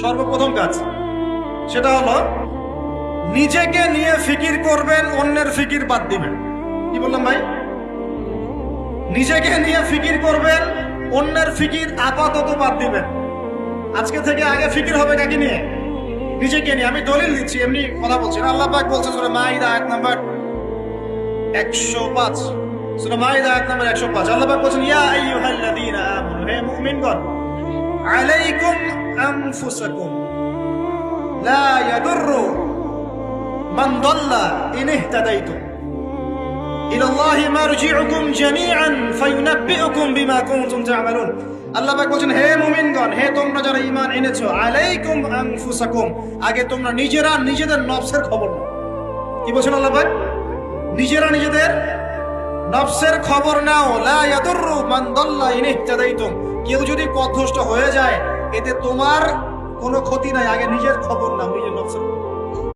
সর্বপ্রথম কাজ সেটা হলো নিজেকে নিয়ে ফিকির করবেন, অন্যের ফিকির বাদ দিবেন। কি বললাম ভাই? নিজেকে নিয়ে ফিকির করবেন, অন্যের ফিকির আপাতত বাদ দিবেন। আজকে থেকে আগে ফিকির হবে কাকে নিয়ে? নিজেকে নিয়ে। আমি দলিল দিচ্ছি, এমনি কথা বলছি না। আল্লাহ পাক বলছে সূরা মাইদা আয়াত নাম্বার 105, সূরা মাইদা আয়াত নাম্বার 105, আল্লাহ পাক বলেন ইয়া আইয়ুহাল্লাযীনা আমানু, হে মুমিনগণ, আলাইকুম আনফুসাকুম লা ইয়াদুররু মান দাল্লা ইন ইহতাদাইতুম ইলাল্লাহি মারজিউকুম জামিআন ফায়ুনাব্বিউকুম বিমা কুনতুম তা'মালুন। আল্লাহ পাক বলেন হে মুমিনগণ, হে তোমরা যারা ঈমান এনেছো, আলাইকুম আনফুসাকুম, আগে তোমরা নিজেরা নিজেদের নফসের খবর নাও। কি বলেন আল্লাহ পাক? নিজেরা নিজেদের নফসের খবর নাও। লা ইয়াদুররু মান দাল্লা ইন ইহতাদাইতুম, কেউ যদি পথভ্রষ্ট হয়ে যায় এতে তোমার কোনো ক্ষতি নাই, আগে নিজের খবর নাও, নিজের নফসের